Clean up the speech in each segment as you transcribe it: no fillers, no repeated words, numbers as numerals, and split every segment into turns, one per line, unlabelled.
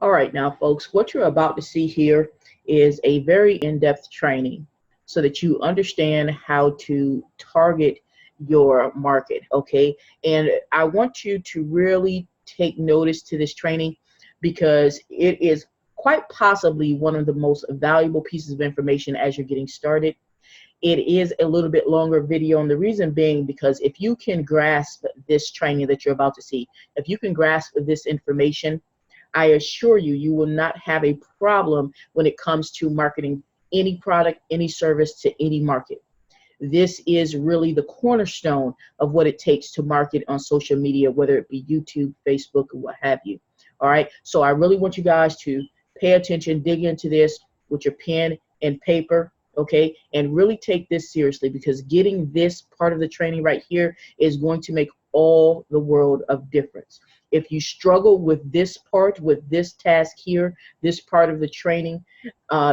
All right, now, folks, what you're about to see here is a very in-depth training so that you understand how to target your market, okay? And I want you to really take notice to this training because it is quite possibly one of the most valuable pieces of information as you're getting started. It is a little bit longer video, and the reason being because if you can grasp this training that you're about to see, if you can grasp this information, I assure you, you will not have a problem when it comes to marketing any product, any service to any market. This is really the cornerstone of what it takes to market on social media, whether it be YouTube, Facebook, or what have you. All right. So I really want you guys to pay attention, dig into this with your pen and paper. Okay. And really take this seriously because getting this part of the training right here is going to make all the world of difference. If you struggle with this part, with this task here, this part of the training,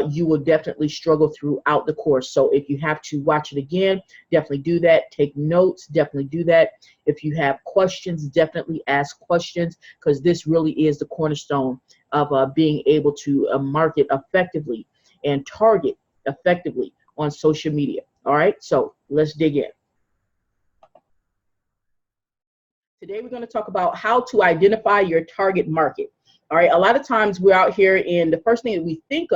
you will definitely struggle throughout the course. So if you have to watch it again, definitely do that. Take notes, definitely do that. If you have questions, definitely ask questions because this really is the cornerstone of being able to market effectively and target effectively on social media. All right, so let's dig in. Today we're going to talk about how to identify your target market. All right, a lot of times we're out here and the first thing that we think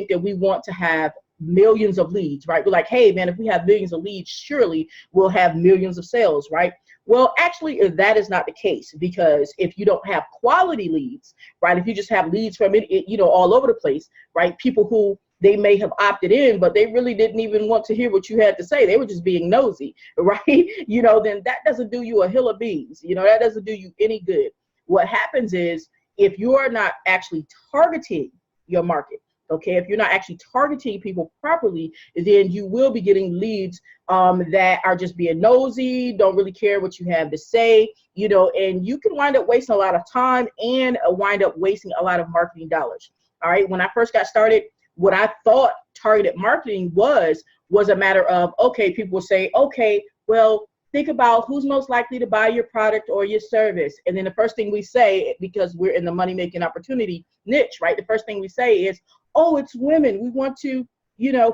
that we want to have millions of leads, right? We're like, hey man, if we have millions of leads, surely we'll have millions of sales, right? Well, actually, that is not the case because if you don't have quality leads, right? If you just have leads from all over the place, right? People who they may have opted in, but they really didn't even want to hear what you had to say. They were just being nosy, right? Then that doesn't do you a hill of beans. That doesn't do you any good. What happens is if you are not actually targeting your market, okay, if you're not actually targeting people properly, then you will be getting leads that are just being nosy, don't really care what you have to say, and you can wind up wasting a lot of time and wind up wasting a lot of marketing dollars. All right, when I first got started, what I thought targeted marketing was a matter of, okay, people will say, okay, well, think about who's most likely to buy your product or your service. And then the first thing we say, because we're in the money-making opportunity niche, right? The first thing we say is, oh, it's women. We want to,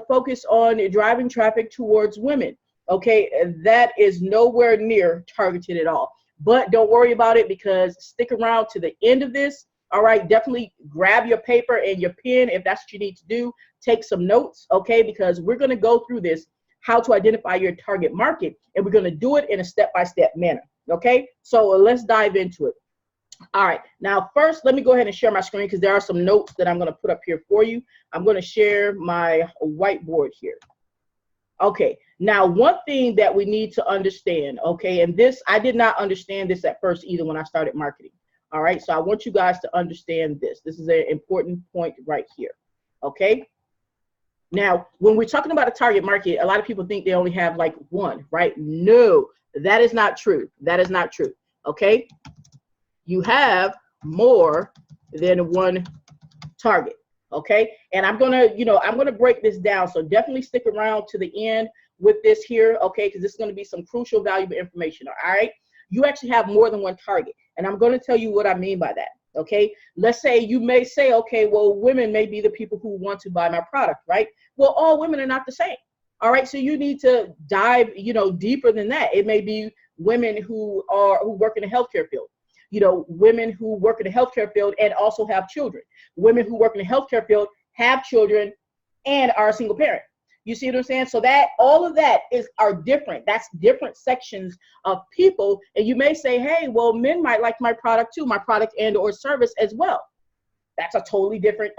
focus on driving traffic towards women. Okay, that is nowhere near targeted at all. But don't worry about it because stick around to the end of this. All right, definitely grab your paper and your pen if that's what you need to do. Take some notes, okay, because we're going to go through this, how to identify your target market, and we're going to do it in a step-by-step manner, okay? So let's dive into it. All right, now first, let me go ahead and share my screen because there are some notes that I'm going to put up here for you. I'm going to share my whiteboard here. Okay, now one thing that we need to understand, okay, and this, I did not understand this at first either when I started marketing. All right, so I want you guys to understand this. This is an important point right here, okay? Now, when we're talking about a target market, a lot of people think they only have like one, right? No, that is not true. That is not true, okay? You have more than one target, okay? And I'm gonna break this down, so definitely stick around to the end with this here, okay? Because this is gonna be some crucial, valuable information, all right? You actually have more than one target, and I'm gonna tell you what I mean by that, okay? Let's say you may say, okay, well, women may be the people who want to buy my product, right? Well, all women are not the same, all right? So you need to dive, deeper than that. It may be women who work in the healthcare field, women who work in the healthcare field and also have children, women who work in the healthcare field, have children, and are a single parent. You see what I'm saying? So that all of that are different. That's different sections of people. And you may say, hey, well, men might like my product too, my product and or service as well. That's a totally different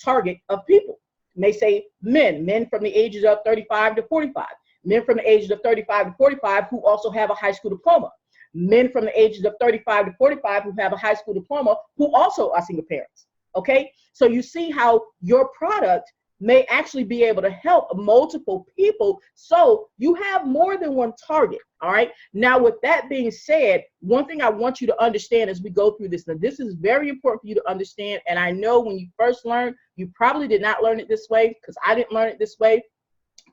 target of people. You may say men from the ages of 35 to 45, men from the ages of 35 to 45 who also have a high school diploma, men from the ages of 35 to 45 who have a high school diploma who also are single parents. Okay, so you see how your product may actually be able to help multiple people, so you have more than one target. All right, now with that being said, one thing I want you to understand as we go through this, now this is very important for you to understand, and I know when you first learned, you probably did not learn it this way, because I didn't learn it this way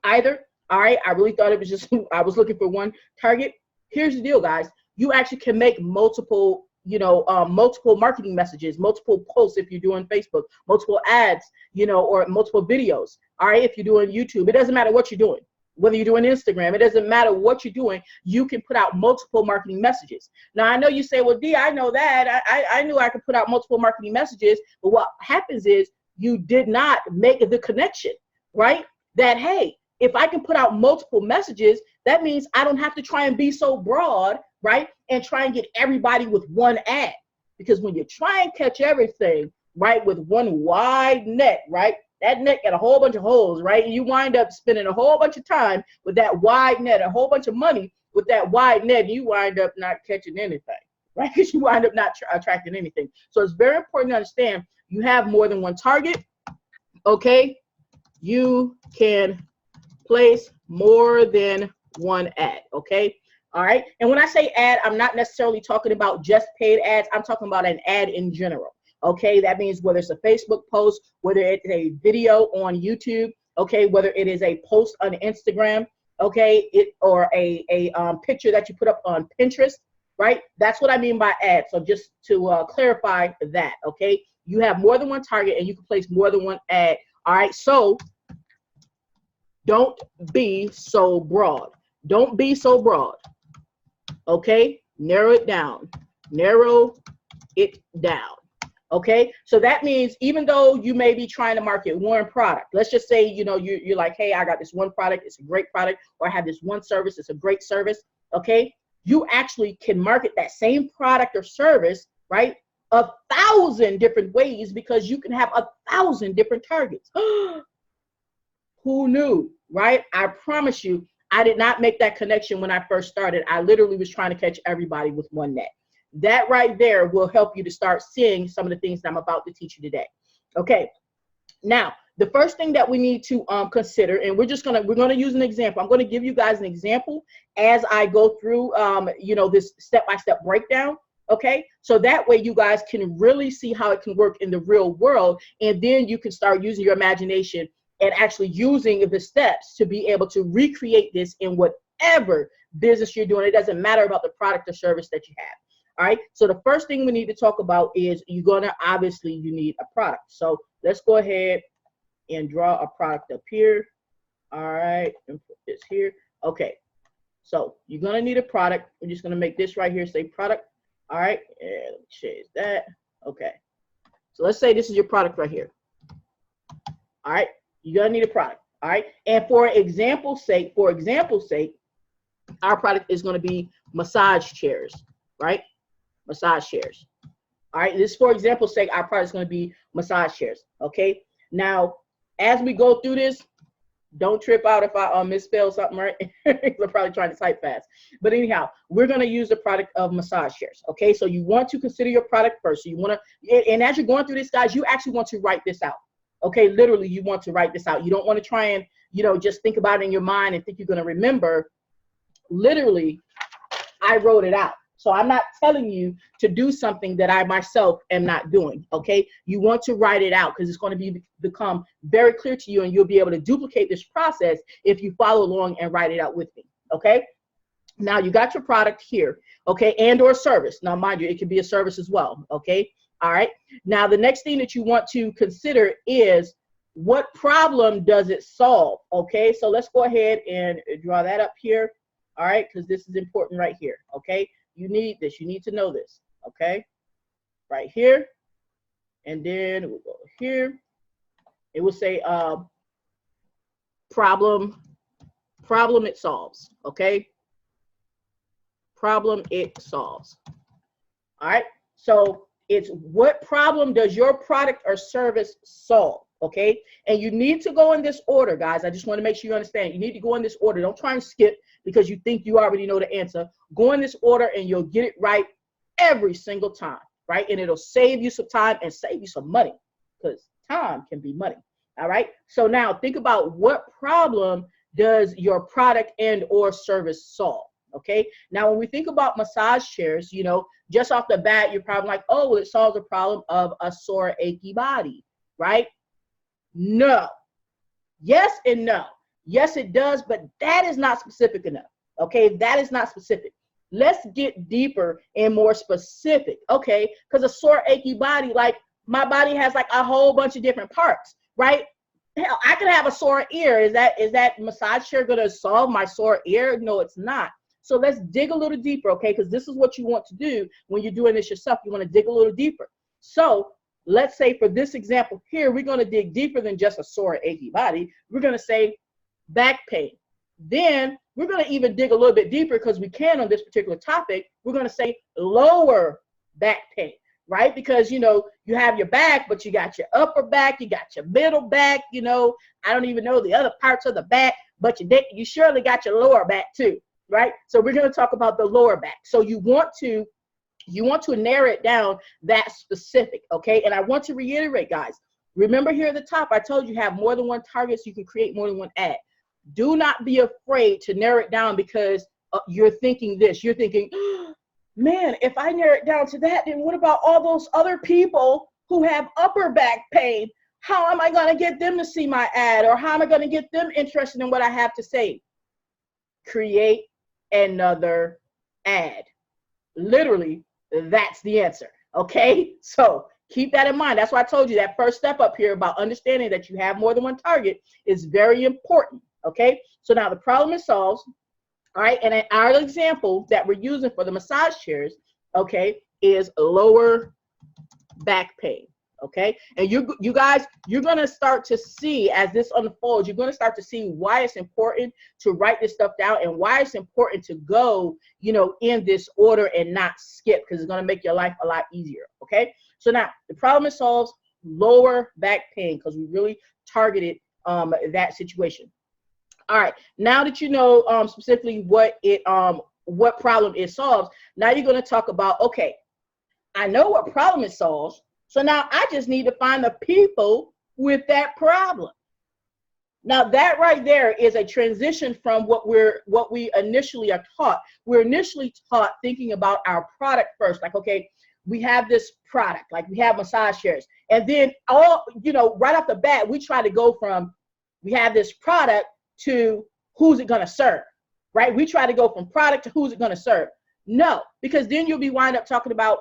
either. All right, I really thought it was just I was looking for one target. Here's the deal, guys. You actually can make multiple multiple marketing messages, multiple posts if you're doing Facebook, multiple ads, or multiple videos. All right, if you're doing YouTube, it doesn't matter what you're doing. Whether you're doing Instagram, it doesn't matter what you're doing. You can put out multiple marketing messages. Now, I know you say, well, D, I know that. I knew I could put out multiple marketing messages. But what happens is you did not make the connection, right? That, hey, if I can put out multiple messages, that means I don't have to try and be so broad, right? And try and get everybody with one ad. Because when you try and catch everything, right, with one wide net, right? That net got a whole bunch of holes, right? And you wind up spending a whole bunch of time with that wide net, a whole bunch of money with that wide net, and you wind up not catching anything, right? Because you wind up not attracting anything. So it's very important to understand you have more than one target, okay? You can place more than one ad, okay? All right. And when I say ad, I'm not necessarily talking about just paid ads. I'm talking about an ad in general. Okay, that means whether it's a Facebook post, whether it's a video on YouTube, okay, whether it is a post on Instagram, okay, or a picture that you put up on Pinterest, right? That's what I mean by ad. So just to clarify that, okay, you have more than one target and you can place more than one ad. All right, so don't be so broad. Don't be so broad. Okay, narrow it down. Narrow it down. Okay, so that means even though you may be trying to market one product, let's just say, you're like, hey, I got this one product, it's a great product, or I have this one service, it's a great service. Okay, you actually can market that same product or service, right, 1,000 different ways because you can have 1,000 different targets. Who knew, right? I promise you, I did not make that connection when I first started. I literally was trying to catch everybody with one net. That right there will help you to start seeing some of the things that I'm about to teach you today. Okay, now the first thing that we need to consider, and we're gonna use an example. I'm gonna give you guys an example as I go through this step-by-step breakdown. Okay, so that way you guys can really see how it can work in the real world, and then you can start using your imagination and actually using the steps to be able to recreate this in whatever business you're doing. It doesn't matter about the product or service that you have. All right, so the first thing we need to talk about is you need a product. So let's go ahead and draw a product up here. All right, and put this here. Okay, so you're gonna need a product. We're just gonna make this right here say product. All right, and change that. Okay, so let's say this is your product right here. All right, you're gonna need a product. All right, and for example's sake, our product is gonna be massage chairs, right? Massage chairs. All right, this for example's sake, our product is going to be massage chairs. Okay, now as we go through this, don't trip out if I misspell something, right? We're probably trying to type fast, but anyhow, we're going to use the product of massage chairs. Okay, so you want to consider your product first. So you want to, and as you're going through this, guys, you actually want to write this out. Okay, literally, you want to write this out. You don't want to try and just think about it in your mind and think you're going to remember. Literally, I wrote it out. So I'm not telling you to do something that I myself am not doing, okay? You want to write it out because it's going to become very clear to you, and you'll be able to duplicate this process if you follow along and write it out with me, okay? Now you got your product here, okay, and or service. Now mind you, it can be a service as well, okay? All right. Now the next thing that you want to consider is what problem does it solve, okay? So let's go ahead and draw that up here, all right, because this is important right here, okay? You need this. You need to know this, okay? Right here, and then we'll go here. It will say problem it solves, okay? Problem it solves. All right, so it's what problem does your product or service solve, okay? And you need to go in this order, guys. I just want to make sure you understand. You need to go in this order. Don't try and skip because you think you already know the answer. Go in this order and you'll get it right every single time, right? And it'll save you some time and save you some money because time can be money, all right? So now think about what problem does your product and or service solve, okay? Now, when we think about massage chairs, just off the bat, you're probably like, oh, well, it solves the problem of a sore, achy body, right? No. Yes and no. Yes, it does, but that is not specific enough. Okay, that is not specific. let's get deeper and more specific, okay? Because a sore, achy body, like my body has like a whole bunch of different parts, right? Hell, I could have a sore ear. Is that massage chair going to solve my sore ear? No, it's not. So let's dig a little deeper, okay? Because this is what you want to do when you're doing this yourself. You want to dig a little deeper. So let's say for this example here, we're going to dig deeper than just a sore, achy body. We're going to say back pain. Then we're going to even dig a little bit deeper because we can on this particular topic. We're going to say lower back pain, right? Because, you know, you have your back, but you got your upper back, you got your middle back, you know, I don't even know the other parts of the back, but you surely got your lower back too, right? So we're going to talk about the lower back. So you want to narrow it down that specific, okay? And I want to reiterate, guys, remember here at the top, I told you have more than one target so you can create more than one ad. Do not be afraid to narrow it down because you're thinking this. You're thinking, man, if I narrow it down to that, then what about all those other people who have upper back pain? How am I going to get them to see my ad? Or how am I going to get them interested in what I have to say? Create another ad. Literally, that's the answer. Okay? So keep that in mind. That's why I told you that first step up here about understanding that you have more than one target is very important. Okay? So now the problem is solved. All right, and our example that we're using for the massage chairs, okay, is lower back pain, okay? And you guys, you're gonna start to see as this unfolds, you're gonna start to see why it's important to write this stuff down and why it's important to go, you know, in this order and not skip, because it's gonna make your life a lot easier, okay? So now the problem is solved, lower back pain, because we really targeted that situation. All right, now that you know specifically what problem it solves, now you're going to talk about, okay, I know what problem it solves, so now I just need to find the people with that problem. Now that right there is a transition from what we initially are taught. We're initially taught thinking about our product first, like, okay, we have this product, like we have massage chairs, and then right off the bat, we try to go from we have this product to who's it going to serve, right? We try to go from product to who's it going to serve. No, because then you'll be wind up talking about,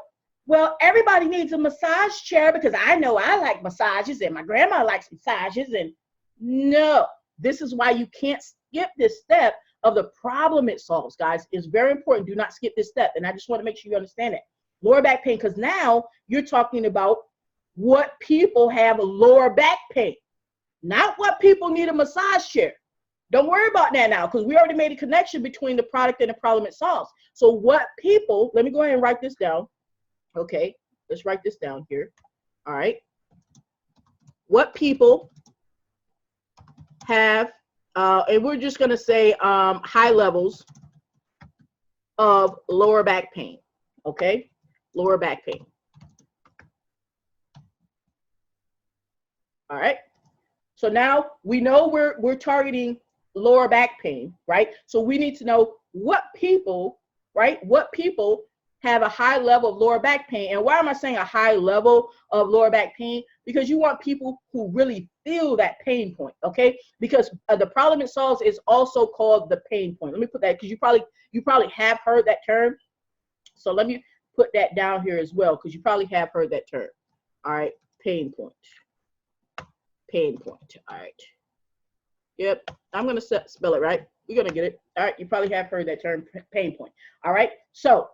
well, everybody needs a massage chair because I know I like massages and my grandma likes massages. And no, this is why you can't skip this step of the problem it solves, guys. It's very important. Do not skip this step. And I just want to make sure you understand it. Lower back pain, because now you're talking about what people have lower back pain, not what people need a massage chair. Don't worry about that now, because we already made a connection between the product and the problem it solves. So what people, let me go ahead and write this down. Okay, let's write this down here. All right. What people have, and we're just going to say high levels of lower back pain. Okay, lower back pain. All right. So now we know we're targeting lower back pain, right? So we need to know what people, right? What people have a high level of lower back pain. And why am I saying a high level of lower back pain? Because you want people who really feel that pain point, okay? Because the problem it solves is also called the pain point. Let me put that, because you probably have heard that term. So let me put that down here as well, because you probably have heard that term. All right, pain point. Pain point. All right. Yep, I'm going to spell it right. We're going to get it. All right, you probably have heard that term, pain point. All right, so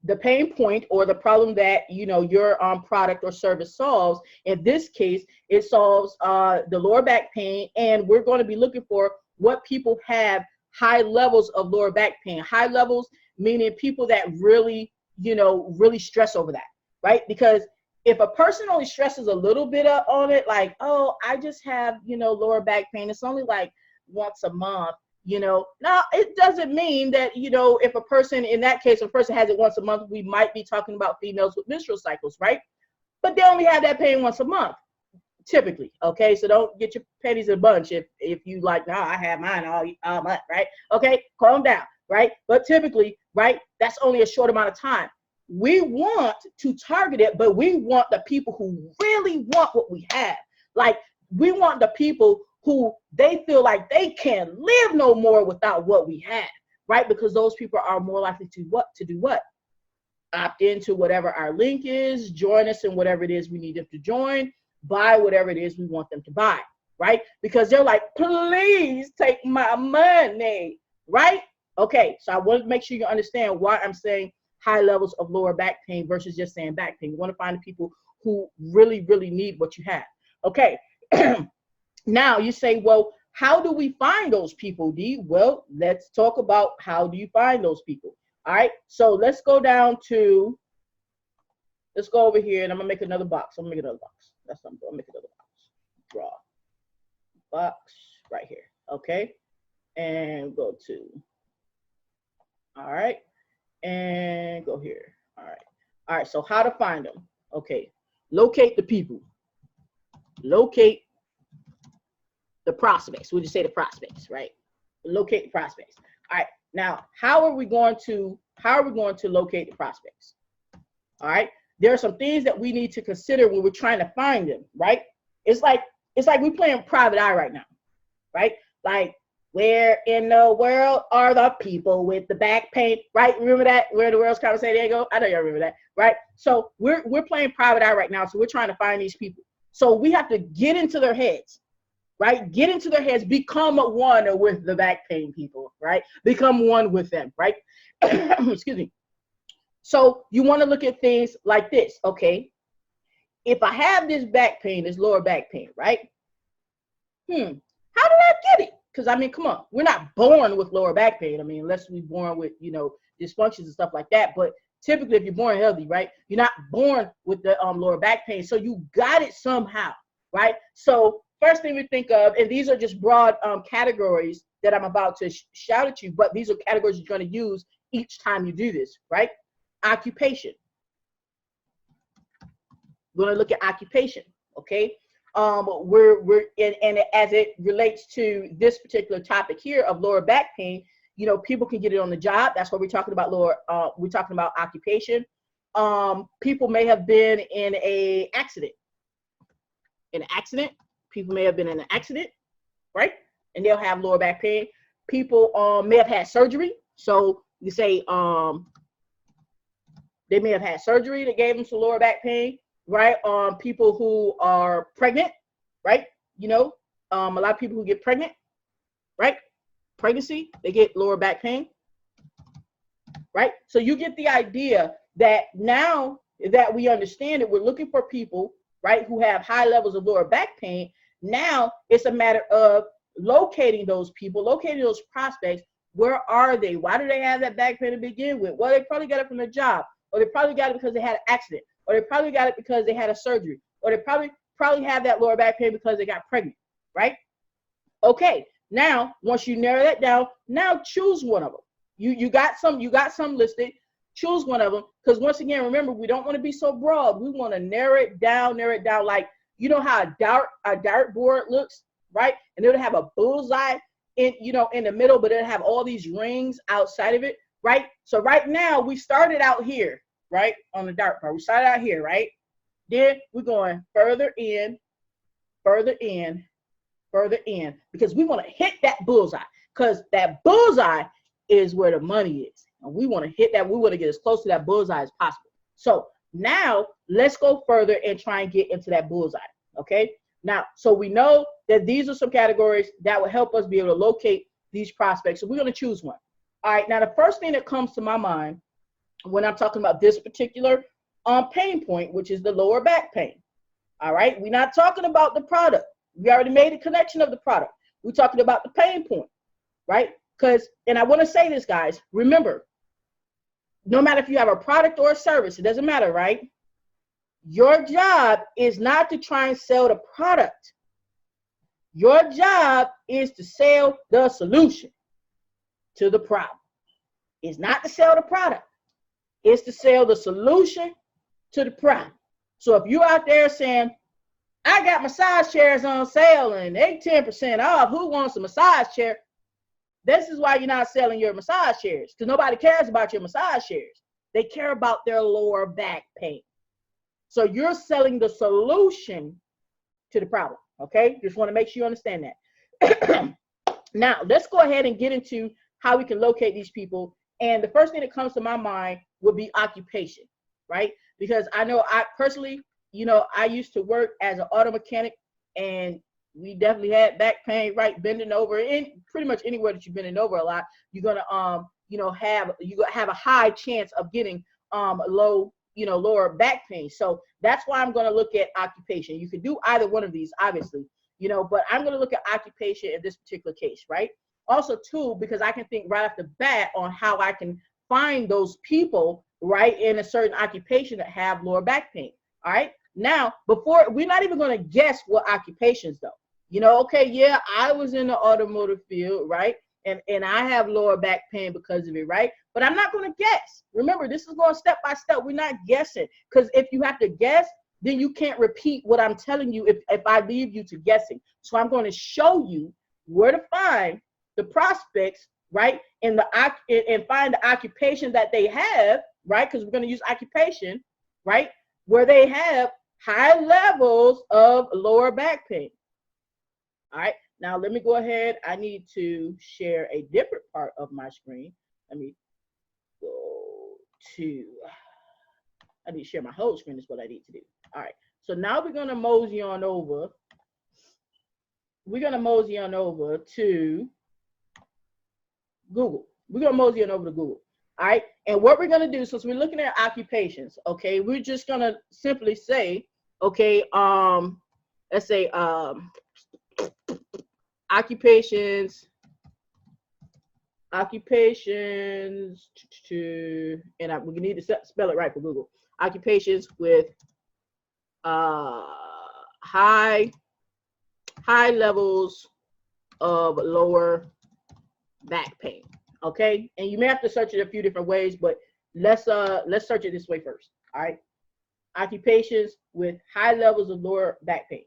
the pain point or the problem that, you know, your product or service solves, in this case, it solves the lower back pain, and we're going to be looking for what people have high levels of lower back pain. High levels meaning people that really, you know, really stress over that, right? Because if a person only stresses a little bit on it, like, oh, I just have, you know, lower back pain, it's only like once a month, you know. Now, it doesn't mean that, you know, if a person, in that case, if a person has it once a month, we might be talking about females with menstrual cycles, right? But they only have that pain once a month, typically, okay? So don't get your panties in a bunch if you like, nah, I have mine all month, right? Okay, calm down, right? But typically, right, that's only a short amount of time. We want to target it, but we want the people who really want what we have. Like, we want the people who they feel like they can't live no more without what we have, right? Because those people are more likely to do what? Opt into whatever our link is, join us in whatever it is we need them to join, buy whatever it is we want them to buy, right? Because they're like, please take my money, right? Okay, so I want to make sure you understand why I'm saying high levels of lower back pain versus just saying back pain. You want to find the people who really, really need what you have. Okay, now you say, well, how do we find those people, D? Well, let's talk about how do you find those people. All right, so let's go over here, and I'm gonna make another box. I'm gonna make another box. That's what I'm gonna make another box. Draw box right here. Okay, and go to. All right, and go here. All right. So how to find them? Okay, locate the people. Locate the prospects. We'll just say the prospects, right? Locate the prospects. All right. Now, how are we going to locate the prospects? All right. There are some things that we need to consider when we're trying to find them, right? It's like we're playing private eye right now, right? Like, where in the world are the people with the back pain, right? Remember that? Where the world's conversation? There you go. I know y'all remember that, right? So we're playing private eye right now. So we're trying to find these people. So we have to get into their heads. Right? Get into their heads, become one with the back pain people, right? Become one with them, right? Excuse me. So you want to look at things like this, okay? If I have this back pain, this lower back pain, right? How did I get it? Because, I mean, come on. We're not born with lower back pain. I mean, unless we're born with, dysfunctions and stuff like that. But typically, if you're born healthy, right, you're not born with the lower back pain. So you got it somehow, right? So first thing we think of, and these are just broad categories that I'm about to shout at you, but these are categories you're going to use each time you do this, right? Occupation. We're going to look at occupation, okay? And as it relates to this particular topic here of lower back pain, people can get it on the job. That's what we're talking about. We're talking about occupation. People may have been in an accident. People may have been in an accident, right? And they'll have lower back pain. People may have had surgery. So you say they may have had surgery that gave them some lower back pain, right? People who are pregnant, right? A lot of people who get pregnant, right? Pregnancy, they get lower back pain, right? So you get the idea that now that we understand that we're looking for people, right, who have high levels of lower back pain. Now it's a matter of locating those people, locating those prospects. Where are they? Why do they have that back pain to begin with? Well, they probably got it from their job, or they probably got it because they had an accident, or they probably got it because they had a surgery, or they probably have that lower back pain because they got pregnant, right? Okay, now once you narrow that down, now choose one of them. You got some listed. Choose one of them, because once again, remember, we don't want to be so broad. We want to narrow it down. Like, you know how a dart board looks, right? And it'll have a bullseye in the middle, but it'll have all these rings outside of it, right? So right now we started out here, right, on the dart board. We started out here, right? Then we're going further in, because we want to hit that bullseye, because that bullseye is where the money is. And we want to hit that. We want to get as close to that bullseye as possible. So now let's go further and try and get into that bullseye. Okay. Now, so we know that these are some categories that will help us be able to locate these prospects. So we're going to choose one. All right. Now, the first thing that comes to my mind when I'm talking about this particular pain point, which is the lower back pain. All right. We're not talking about the product. We already made a connection of the product. We're talking about the pain point, right? Because, and I want to say this, guys, remember, no matter if you have a product or a service, it doesn't matter, right? Your job is not to try and sell the product. Your job is to sell the solution to the problem. It's not to sell the product. It's to sell the solution to the problem. So if you're out there saying, I got massage chairs on sale and they 10% off, who wants a massage chair? This is why you're not selling your massage chairs, because nobody cares about your massage chairs. They care about their lower back pain. So you're selling the solution to the problem, okay? Just want to make sure you understand that. Now, let's go ahead and get into how we can locate these people. And the first thing that comes to my mind would be occupation, right? Because I know I personally, you know, I used to work as an auto mechanic, and we definitely had back pain, right? Bending over, and pretty much anywhere that you're bending over a lot, you're gonna you know, have a high chance of getting lower back pain. So that's why I'm gonna look at occupation. You can do either one of these, obviously, you know, but I'm gonna look at occupation in this particular case, right? Also, too, because I can think right off the bat on how I can find those people, right, in a certain occupation that have lower back pain. All right. Now, before we're not even going to guess what occupations though. You know, okay, yeah, I was in the automotive field, right? And I have lower back pain because of it, right? But I'm not going to guess. Remember, this is going step by step. We're not guessing, because if you have to guess, then you can't repeat what I'm telling you if I leave you to guessing. So I'm going to show you where to find the prospects, right? And find the occupation that they have, right? Because we're going to use occupation, right? Where they have high levels of lower back pain. All right, now let me go ahead. I need to share a different part of my screen. Let me go to, I need to share my whole screen is what I need to do. All right, so now we're gonna mosey on over. We're gonna mosey on over to Google. We're gonna mosey on over to Google. All right, and what we're gonna do, since we're looking at occupations, okay, we're just gonna simply say, okay, let's say occupations to, and we need to spell it right for Google. Occupations with high levels of lower back pain. Okay, and you may have to search it a few different ways, but let's search it this way first. All right, occupations with high levels of lower back pain.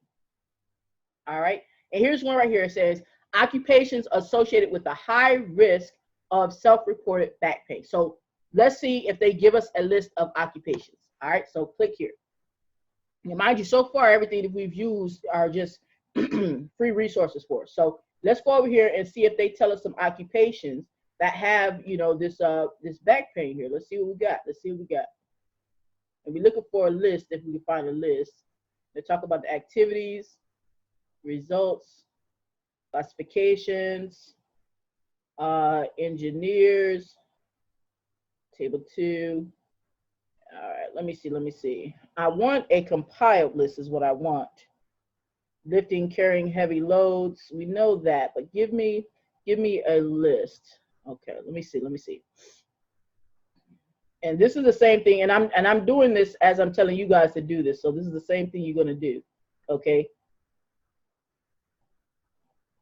All right, and here's one right here. It says occupations associated with a high risk of self-reported back pain. So let's see if they give us a list of occupations. All right, so click here. Now, mind you, so far everything that we've used are just free resources for us. So let's go over here and see if they tell us some occupations that have, you know, this back pain here. Let's see what we got. Let's see what we got. And we're looking for a list, if we can find a list. They talk about the activities, results, classifications, engineers, table 2. All right, let me see. I want a compiled list is what I want. Lifting, carrying heavy loads, we know that, but give me a list. Okay, let me see. And this is the same thing, and I'm doing this as I'm telling you guys to do this. So this is the same thing you're going to do. Okay.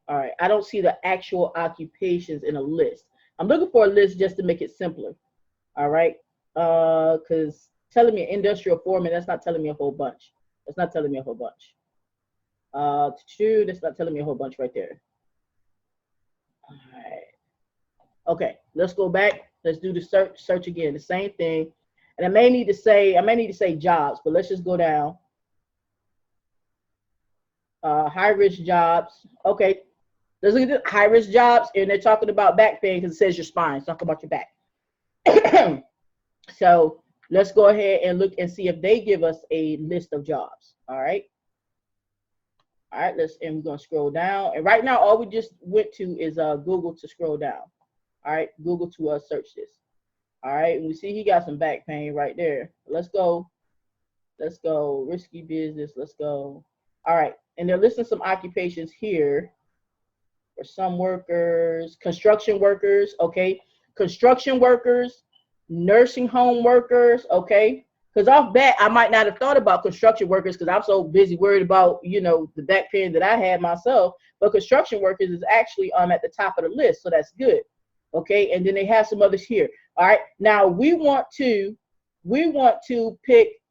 All right, I don't see the actual occupations in a list. I'm looking for a list just to make it simpler. All right, because telling me industrial foreman, that's not telling me a whole bunch. That's not telling me a whole bunch. That's not telling me a whole bunch right there. All right. Okay, let's go back. Let's do the search again. The same thing. And I may need to say jobs, but let's just go down. High risk jobs. Okay, let's look at the high risk jobs, and they're talking about back pain because it says your spine. It's talking about your back. So let's go ahead and look and see if they give us a list of jobs. All right. All right, and we're gonna scroll down. And right now, all we just went to is Google to scroll down. All right, Google to search this. All right, and we see he got some back pain right there. Let's go. Risky business. Let's go. All right, and they're listing some occupations here for some workers, construction workers. Okay, construction workers, nursing home workers. Okay. Because off bat, I might not have thought about construction workers because I'm so busy worried about, you know, the back pain that I had myself. But construction workers is actually at the top of the list, so that's good. Okay, and then they have some others here. All right, now we want to pick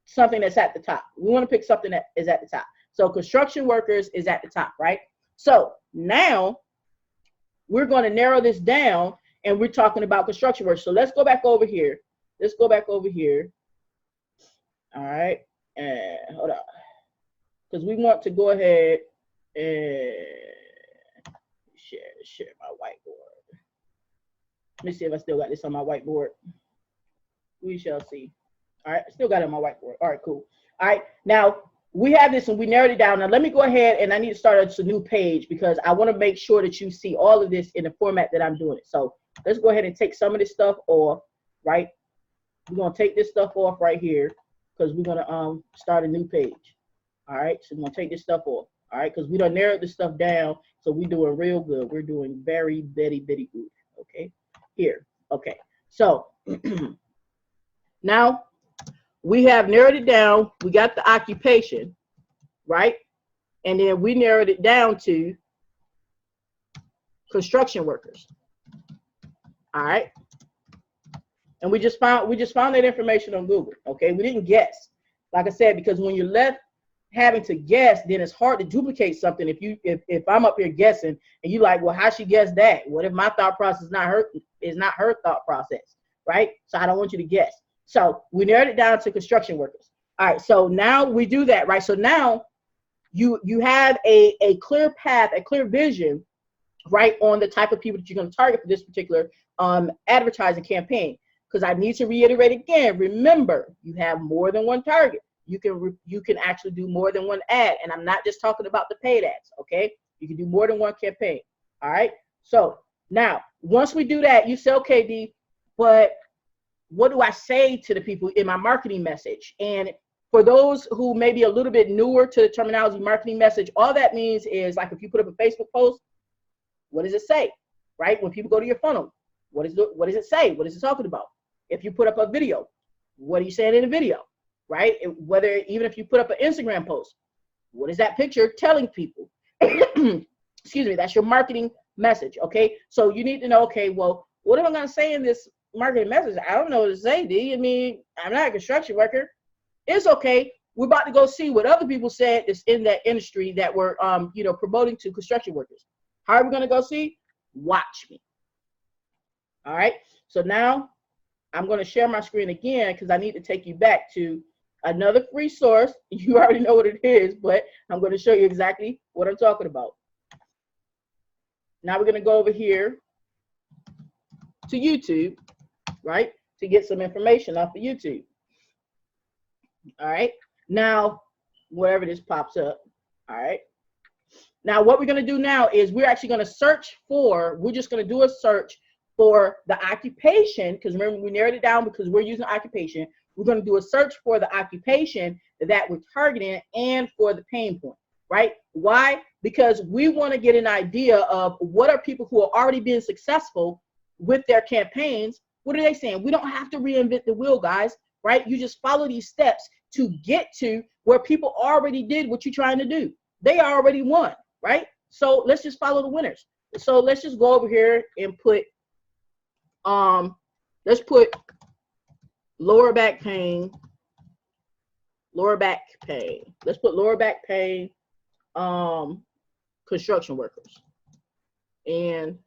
something that's at the top. We want to pick something that is at the top. So construction workers is at the top, right? So now we're going to narrow this down, and we're talking about construction workers. So let's go back over here. All right, and hold on, because we want to go ahead and share my whiteboard. Let me see if I still got this on my whiteboard. We shall see. All right, still got it on my whiteboard. All right, cool. All right, now we have this and we narrowed it down. Now let me go ahead and I need to start a new page because I want to make sure that you see all of this in the format that I'm doing it. So let's go ahead and take some of this stuff off, right? We're gonna take this stuff off right here because we're gonna start a new page. All right, so we're gonna take this stuff off. All right, because we done narrowed this stuff down, so we're doing real good. We're doing very good. Okay, here. Okay, so now we have narrowed it down. We got the occupation, right? And then we narrowed it down to construction workers. All right. And we just found that information on Google. Okay, we didn't guess. Like I said, because when you're left having to guess, then it's hard to duplicate something. If I'm up here guessing and you like, well, how she guessed that? What if my thought process is not her thought process, right? So I don't want you to guess. So we narrowed it down to construction workers. All right, so now we do that, right? So now you have a clear path, a clear vision, right, on the type of people that you're going to target for this particular advertising campaign. Because I need to reiterate again, remember, you have more than one target. You can actually do more than one ad, and I'm not just talking about the paid ads, okay? You can do more than one campaign, all right? So now, once we do that, you say, okay, D, but what do I say to the people in my marketing message? And for those who may be a little bit newer to the terminology marketing message, all that means is like if you put up a Facebook post, what does it say, right? When people go to your funnel, what does it say? What is it talking about? If you put up a video, what are you saying in the video, right? Even if you put up an Instagram post, what is that picture telling people? Excuse me, that's your marketing message, okay? So you need to know, okay, well, what am I going to say in this marketing message? I don't know what to say, D. I mean, I'm not a construction worker. It's okay. We're about to go see what other people said that's in that industry that were, promoting to construction workers. How are we going to go see? Watch me. All right. So now I'm going to share my screen again because I need to take you back to another free source. You already know what it is, but I'm going to show you exactly what I'm talking about. Now we're going to go over here to YouTube, right, to get some information off of YouTube. All right. Now, wherever this pops up, all right. Now, what we're going to do now is we're actually going to search for, we're just going to do a search for the occupation, because remember, we narrowed it down because we're using occupation. We're going to do a search for the occupation that we're targeting and for the pain point, right? Why? Because we want to get an idea of what are people who are already being successful with their campaigns. What are they saying? We don't have to reinvent the wheel, guys, right? You just follow these steps to get to where people already did what you're trying to do. They already won, right? So let's just follow the winners. So let's just go over here and put, let's put lower back pain. Let's put lower back pain, construction workers and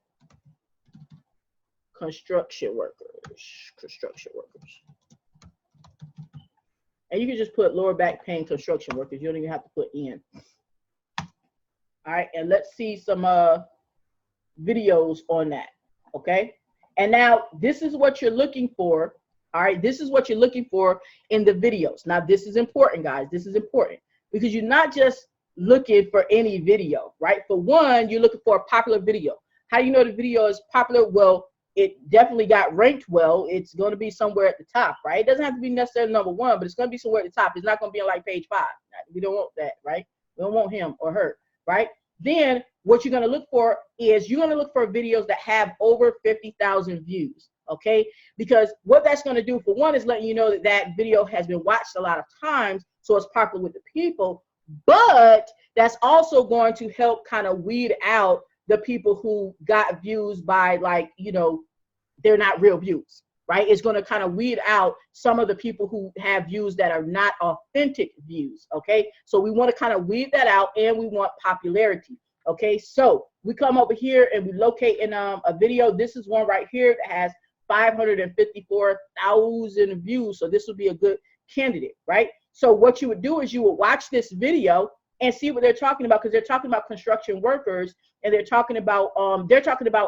construction workers. And you can just put lower back pain construction workers. You don't even have to put in. All right, and let's see some videos on that, okay? And now this is what you're looking for, all right? This is what you're looking for in the videos. Now, this is important, guys. This is important because you're not just looking for any video, right? For one, you're looking for a popular video. How do you know the video is popular? Well, it definitely got ranked well. It's going to be somewhere at the top, right? It doesn't have to be necessarily number one, but it's going to be somewhere at the top. It's not going to be on like page 5. We don't want that, right? We don't want him or her, right? Then what you're going to look for is you're going to look for videos that have over 50,000 views, okay? Because what that's going to do, for one, is letting you know that that video has been watched a lot of times, so it's popular with the people, but that's also going to help kind of weed out the people who got views by, like, you know, they're not real views, right? It's going to kind of weed out some of the people who have views that are not authentic views, okay? So we want to kind of weed that out, and we want popularity, okay? So we come over here and we locate in a video. This is one right here that has 554,000 views, so this would be a good candidate, right? So what you would do is you would watch this video, and see what they're talking about, because they're talking about construction workers, and they're talking about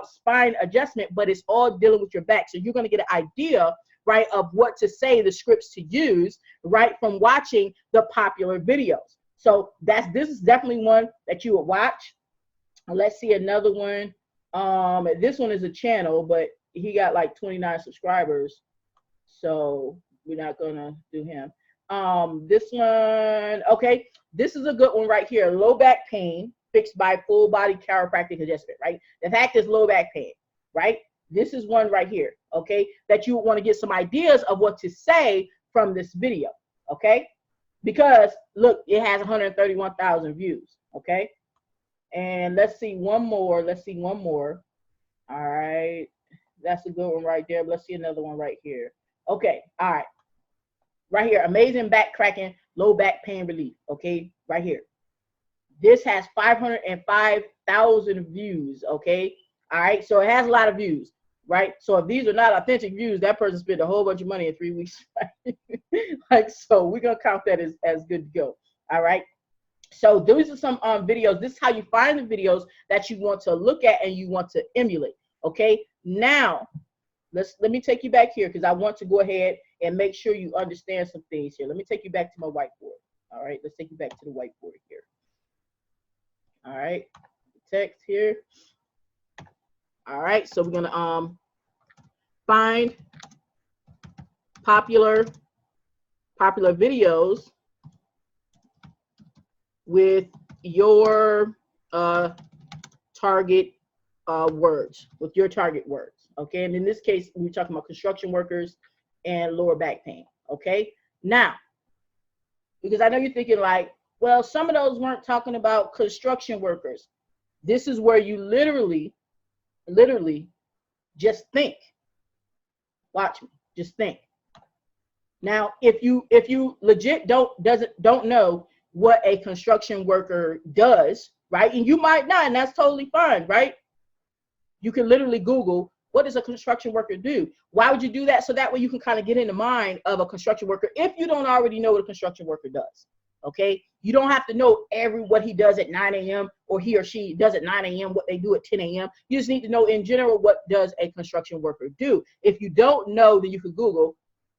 spine adjustment, but it's all dealing with your back. So you're going to get an idea, right, of what to say, the scripts to use, right, from watching the popular videos. So this is definitely one that you would watch. Let's see another one. This one is a channel, but he got like 29 subscribers, so we're not gonna do him. This one, okay, this is a good one right here. Low back pain fixed by full body chiropractic adjustment, right? The fact is low back pain, right? This is one right here, okay, that you want to get some ideas of what to say from this video, okay? Because look, it has 131,000 views, okay? And let's see one more. Let's see one more. All right, that's a good one right there. Let's see another one right here. Okay, all right. Right here, amazing back cracking, low back pain relief. Okay, right here. This has 505,000 views. Okay, all right. So it has a lot of views, right? So if these are not authentic views, that person spent a whole bunch of money in 3 weeks. Right? Like, so we're gonna count that as good to go. All right. So these are some videos. This is how you find the videos that you want to look at and you want to emulate. Okay. Now, let me take you back here, because I want to go ahead and make sure you understand some things here. Let me take you back to my whiteboard. All right, let's take you back to the whiteboard here. All right, text here. All right, so we're gonna find popular videos with your target words, with your target words. Okay, and in this case, we're talking about construction workers and lower back pain. Okay, now, because I know you're thinking like, well, some of those weren't talking about construction workers. This is where you literally just think. Watch me, just think. Now, if you legit don't know what a construction worker does, right? And you might not, and that's totally fine, right? You can literally Google, what does a construction worker do? Why would you do that? So that way you can kind of get in the mind of a construction worker if you don't already know what a construction worker does. Okay, you don't have to know what he does at 9 a.m. or he or she does at 9 a.m. what they do at 10 a.m. You just need to know in general, what does a construction worker do? If you don't know, then you can Google,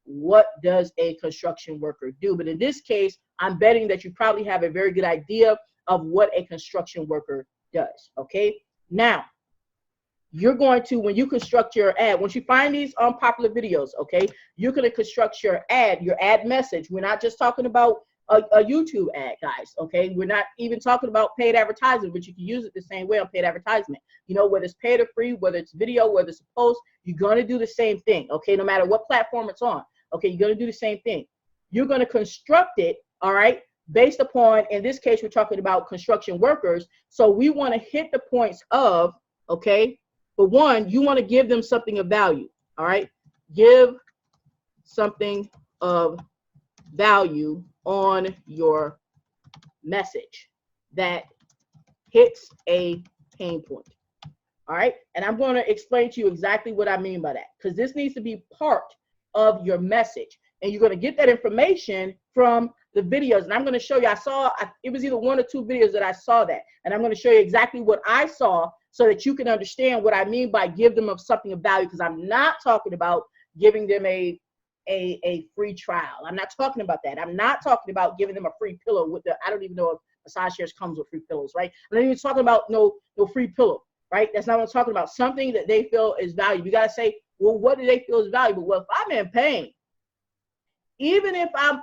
what does a construction worker do? But in this case, I'm betting that you probably have a very good idea of what a construction worker does. Okay, now you're going to, when you construct your ad, once you find these unpopular videos, okay, you're going to construct your ad message. We're not just talking about a YouTube ad, guys, okay? We're not even talking about paid advertisement, but you can use it the same way on paid advertisement. You know, whether it's paid or free, whether it's video, whether it's a post, you're going to do the same thing, okay? No matter what platform it's on, okay, you're going to do the same thing. You're going to construct it, all right, based upon, in this case, we're talking about construction workers. So we want to hit the points of, okay, for one, you want to give them something of value, all right? Give something of value on your message that hits a pain point, all right? And I'm going to explain to you exactly what I mean by that, because this needs to be part of your message. And you're going to get that information from the videos. And I'm going to show you, it was either 1 or 2 videos that I saw that. And I'm going to show you exactly what I saw, so that you can understand what I mean by give them something of value, because I'm not talking about giving them a free trial. I'm not talking about that. I'm not talking about giving them a free pillow with I don't even know if massage chairs comes with free pillows, right? I'm not even talking about no free pillow, right? That's not what I'm talking about. Something that they feel is valuable. You got to say, well, what do they feel is valuable? Well, if I'm in pain, even if I'm,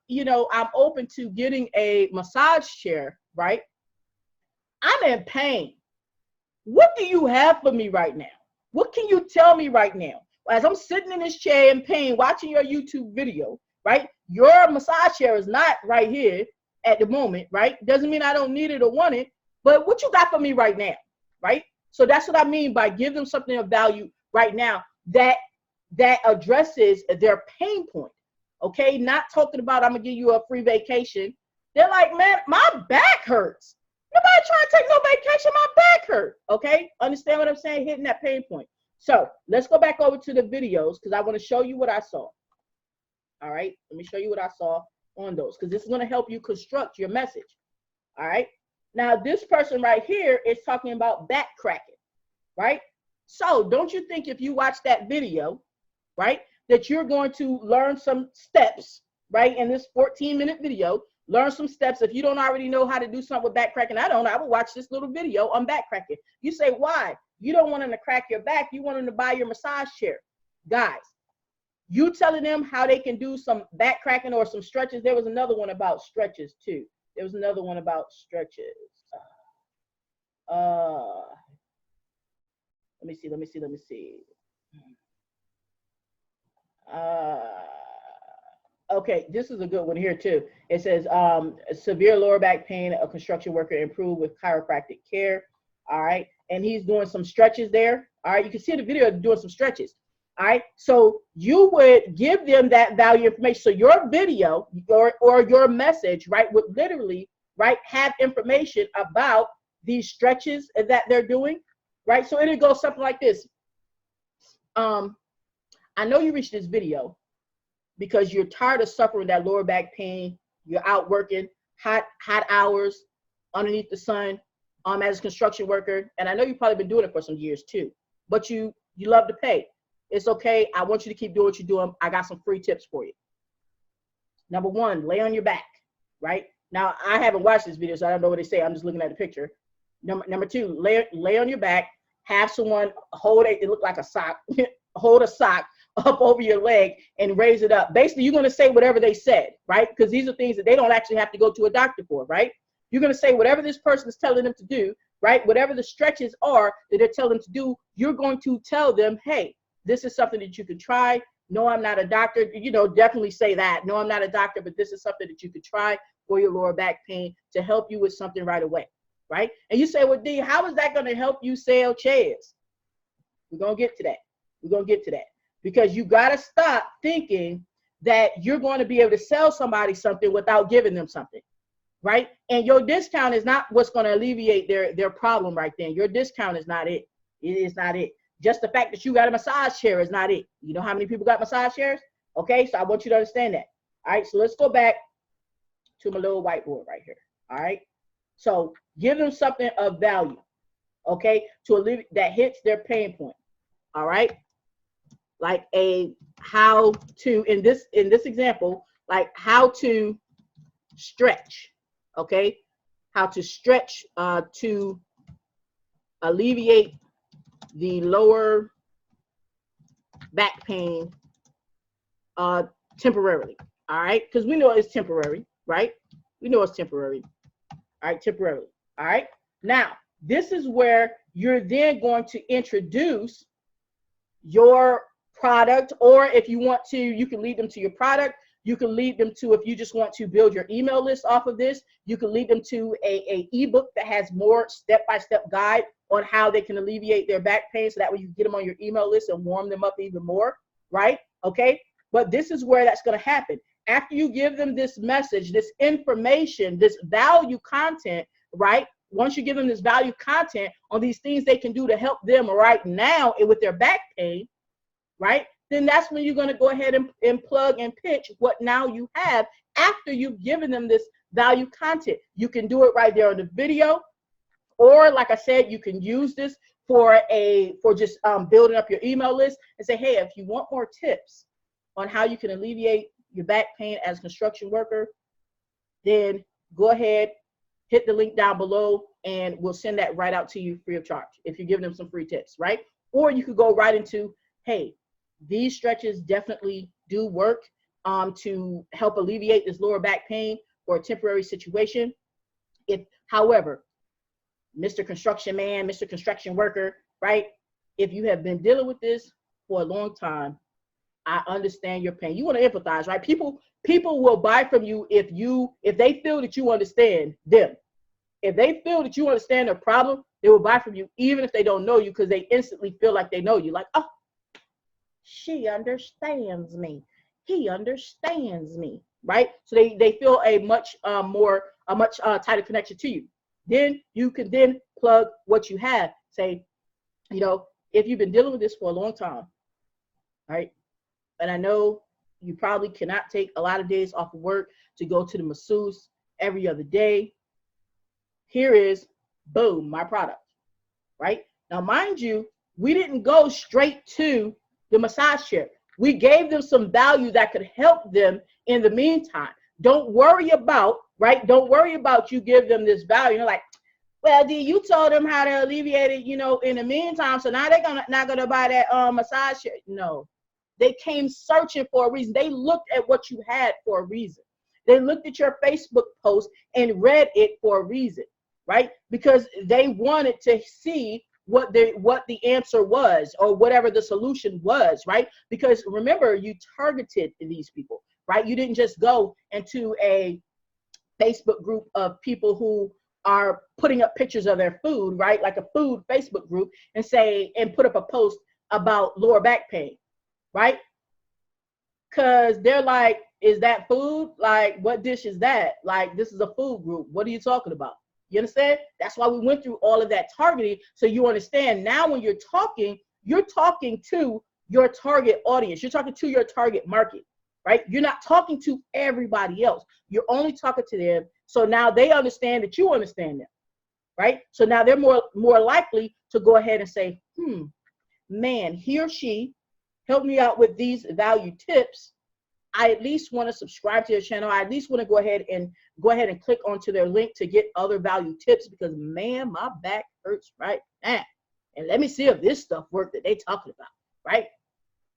you know, I'm open to getting a massage chair, right? I'm in pain. What do you have for me right now? What can you tell me right now? As I'm sitting in this chair in pain, watching your YouTube video, right? Your massage chair is not right here at the moment, right? Doesn't mean I don't need it or want it, but what you got for me right now, right? So that's what I mean by give them something of value right now that addresses their pain point, okay? Not talking about, I'm gonna give you a free vacation. They're like, man, my back hurts. Nobody trying to take no vacation. My back hurt. Okay, understand what I'm saying? Hitting that pain point. So let's go back over to the videos, because I want to show you what I saw. All right, let me show you what I saw on those, because this is going to help you construct your message. All right. Now, this person right here is talking about back cracking, right? So don't you think if you watch that video, right, that you're going to learn some steps, right, in this 14-minute video, learn some steps. If you don't already know how to do something with back cracking, I would watch this little video on back cracking. You say, why? You don't want them to crack your back. You want them to buy your massage chair. Guys, you telling them how they can do some back cracking or some stretches. There was another one about stretches too. There was another one about stretches. Let me see. Okay, this is a good one here too. It says severe lower back pain, a construction worker improved with chiropractic care. All right, and he's doing some stretches there. All right, you can see the video doing some stretches. All right, so you would give them that value information. So your video or your message, right, would literally, right, have information about these stretches that they're doing, right? So it'll go something like this. I know you reached this video because you're tired of suffering that lower back pain. You're out working hot hours underneath the sun as a construction worker. And I know you've probably been doing it for some years too, but you love to pay. It's okay. I want you to keep doing what you're doing. I got some free tips for you. Number one, lay on your back, right? Now, I haven't watched this video, so I don't know what they say. I'm just looking at the picture. Number two, lay on your back. Have someone hold it look like a sock, hold a sock up over your leg and raise it up. Basically, you're going to say whatever they said, right? Because these are things that they don't actually have to go to a doctor for, right? You're going to say whatever this person is telling them to do, right? Whatever the stretches are that they're telling them to do, you're going to tell them, hey, this is something that you could try. No, I'm not a doctor. You know, definitely say that. No, I'm not a doctor, but this is something that you could try for your lower back pain to help you with something right away, right? And you say, well, D, how is that going to help you sell chairs? We're going to get to that. We're going to get to that. Because you got to stop thinking that you're going to be able to sell somebody something without giving them something, right? And your discount is not what's going to alleviate their problem right then. Your discount is not it. It is not it. Just the fact that you got a massage chair is not it. You know how many people got massage chairs? Okay, so I want you to understand that. All right, so let's go back to my little whiteboard right here. All right, so give them something of value, okay, that hits their pain point. All right, like a how to in this example, like how to stretch, okay, how to stretch to alleviate the lower back pain temporarily. All right, because we know it's temporary, right? We know it's temporary. All right, temporarily. All right, now this is where you're then going to introduce your product, or if you want to, you can lead them to your product. You can lead them to, if you just want to build your email list off of this, you can lead them to a ebook that has more step-by-step guide on how they can alleviate their back pain, so that way you can get them on your email list and warm them up even more, right? Okay, but this is where that's going to happen. After you give them this message, this information, this value content, right? Once you give them this value content on these things they can do to help them right now with their back pain, right? Then that's when you're going to go ahead and plug and pitch what now you have after you've given them this value content. You can do it right there on the video, or like I said, you can use this for just building up your email list and say, hey, if you want more tips on how you can alleviate your back pain as a construction worker, then go ahead, hit the link down below, and we'll send that right out to you free of charge if you're giving them some free tips, right? Or you could go right into, hey, these stretches definitely do work to help alleviate this lower back pain for a temporary situation. However, Mr. Construction Man, Mr. Construction Worker, right? If you have been dealing with this for a long time, I understand your pain. You want to empathize, right? People will buy from you if they feel that you understand them. If they feel that you understand their problem, they will buy from you even if they don't know you, because they instantly feel like they know you. Like, oh, she understands me. He understands me, right? So they feel a much tighter connection to you. Then you can then plug what you have. Say, you know, if you've been dealing with this for a long time, right? And I know you probably cannot take a lot of days off of work to go to the masseuse every other day. here is, boom, my product, right? Now, mind you, we didn't go straight to the massage chair. We gave them some value that could help them in the meantime. Don't worry about, right? Don't worry about you give them this value. You're like, well, D, you told them how to alleviate it, in the meantime. So now they're not gonna buy that massage chair. No, they came searching for a reason. They looked at what you had for a reason. They looked at your Facebook post and read it for a reason, right? Because they wanted to see what the answer was, or whatever the solution was, right? Because remember, you targeted these people, right? You didn't just go into a Facebook group of people who are putting up pictures of their food, right? Like a food Facebook group, and put up a post about lower back pain, right? Because they're like, is that food? Like, what dish is that? Like, this is a food group. What are you talking about? You understand? That's why we went through all of that targeting. So you understand now when you're talking to your target audience. You're talking to your target market, right? You're not talking to everybody else. You're only talking to them. So now they understand that you understand them, right? So now they're more likely to go ahead and say, man, he or she helped me out with these value tips. I at least want to subscribe to their channel. I at least want to go ahead and click onto their link to get other value tips, because man, my back hurts right now. And let me see if this stuff worked that they talking about, right?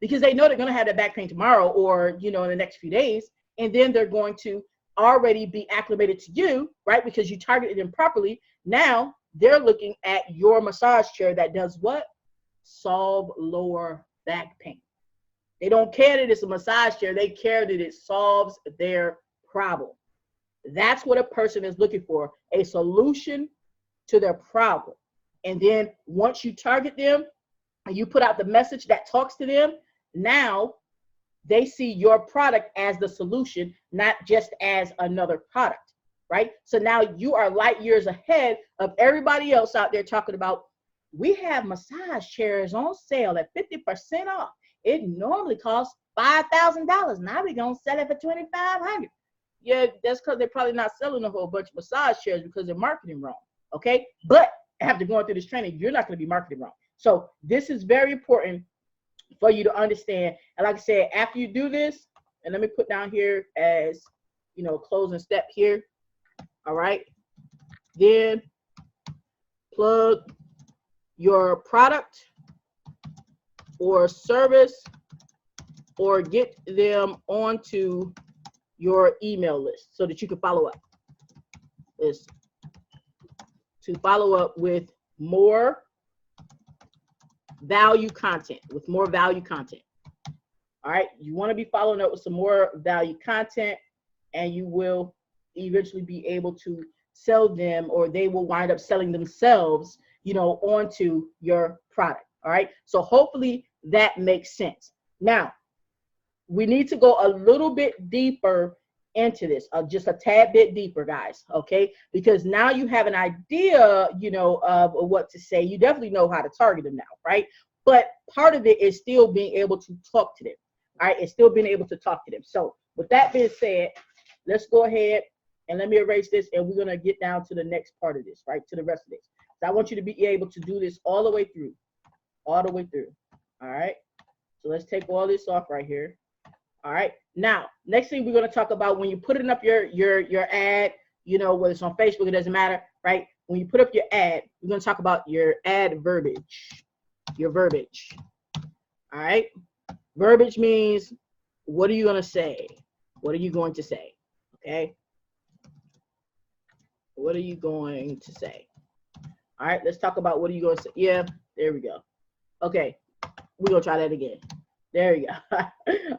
Because they know they're going to have that back pain tomorrow, or, in the next few days. And then they're going to already be acclimated to you, right? Because you targeted them properly. Now they're looking at your massage chair that does what? Solve lower back pain. They don't care that it's a massage chair. They care that it solves their problem. That's what a person is looking for, a solution to their problem. And then once you target them and you put out the message that talks to them, now they see your product as the solution, not just as another product, right? So now you are light years ahead of everybody else out there talking about, we have massage chairs on sale at 50% off. It normally costs $5,000. Now we're going to sell it for $2,500. Yeah, that's because they're probably not selling a whole bunch of massage chairs because they're marketing wrong, okay? But after going through this training, you're not going to be marketing wrong. So this is very important for you to understand. And like I said, after you do this, and let me put down here as, closing step here, all right? Then plug your product or service, or get them onto your email list so that you can follow up. Is to follow up with more value content, All right, you want to be following up with some more value content, and you will eventually be able to sell them, or they will wind up selling themselves, onto your product. All right, so hopefully that makes sense. Now, we need to go a little bit deeper into this, just a tad bit deeper, guys, okay? Because now you have an idea, of what to say. You definitely know how to target them now, right? But part of it is still being able to talk to them, all right? It's still being able to talk to them. So with that being said, let's go ahead and let me erase this, and we're going to get down to the next part of this, right? To the rest of this. So I want you to be able to do this all the way through, all right? So let's take all this off right here. All right. Now, next thing we're going to talk about, when you're putting up your ad, whether it's on Facebook, it doesn't matter, right? When you put up your ad, we're going to talk about your ad verbiage, your verbiage. All right. Verbiage means, what are you going to say? What are you going to say? Okay. What are you going to say? All right. Let's talk about what are you going to say. Yeah, there we go. Okay. We're going to try that again. There you go.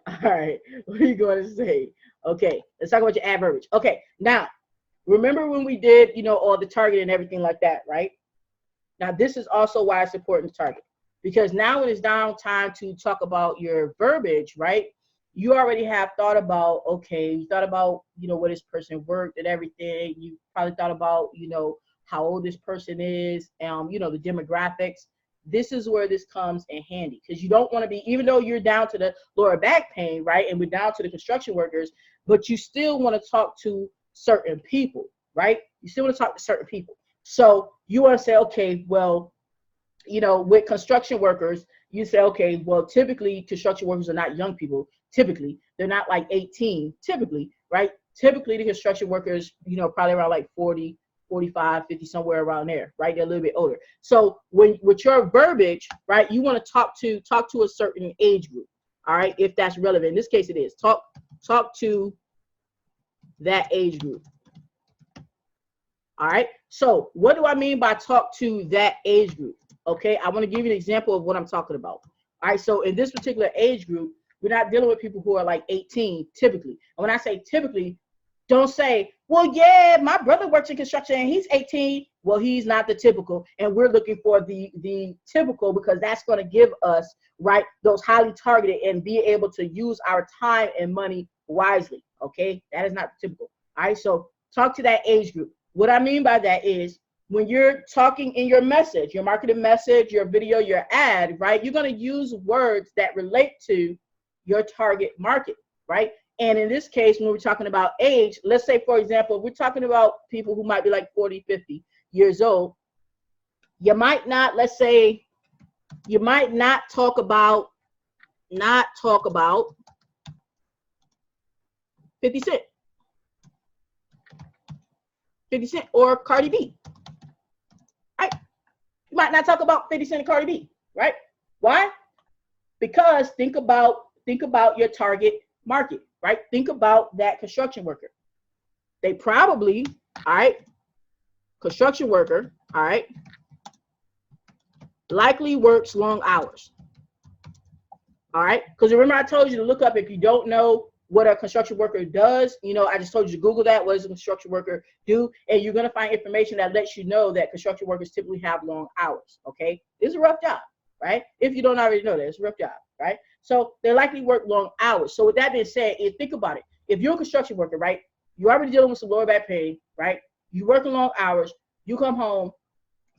All right. What are you going to say? Okay. Let's talk about your ad verbiage. Okay. Now, remember when we did, all the target and everything like that, right? Now, this is also why it's important to target, because now it is down time to talk about your verbiage, right? You already have thought about, okay, you thought about, where this person worked and everything. You probably thought about, how old this person is, the demographics. This is where this comes in handy, because you don't want to be, even though you're down to the lower back pain, right? And we're down to the construction workers, but you still want to talk to certain people, right? You still want to talk to certain people. So you want to say, okay, well, with construction workers, you say, okay, well, typically construction workers are not young people. Typically, they're not like 18, typically, right? Typically, the construction workers, probably around like 40, 45, 50, somewhere around there, right? They're a little bit older. So when with your verbiage, right, you want to talk to a certain age group, all right, if that's relevant. In this case, it is. Talk to that age group. All right. So what do I mean by talk to that age group? Okay, I want to give you an example of what I'm talking about. All right, so in this particular age group, we're not dealing with people who are like 18 typically. And when I say typically, don't say, well, yeah, my brother works in construction and he's 18. Well, he's not the typical. And we're looking for the typical, because that's going to give us, right, those highly targeted and be able to use our time and money wisely. Okay, that is not the typical. All right, so talk to that age group. What I mean by that is, when you're talking in your message, your marketing message, your video, your ad, right, you're going to use words that relate to your target market, right? And in this case, when we're talking about age, let's say, for example, we're talking about people who might be like 40, 50 years old. You might not, let's say, you might not talk about 50 Cent. 50 Cent or Cardi B. You might not talk about 50 Cent and Cardi B, right? Why? Because think about your target market, right? Think about that construction worker. They probably, all right, construction worker, all right, likely works long hours. All right, because remember I told you to look up, if you don't know what a construction worker does, I just told you to Google that. What does a construction worker do? And you're going to find information that lets you know that construction workers typically have long hours. Okay, it's a rough job, right? If you don't already know that, it's a rough job, right? So they likely work long hours. So with that being said, think about it. If you're a construction worker, right, you're already dealing with some lower back pain, right? You working long hours, you come home,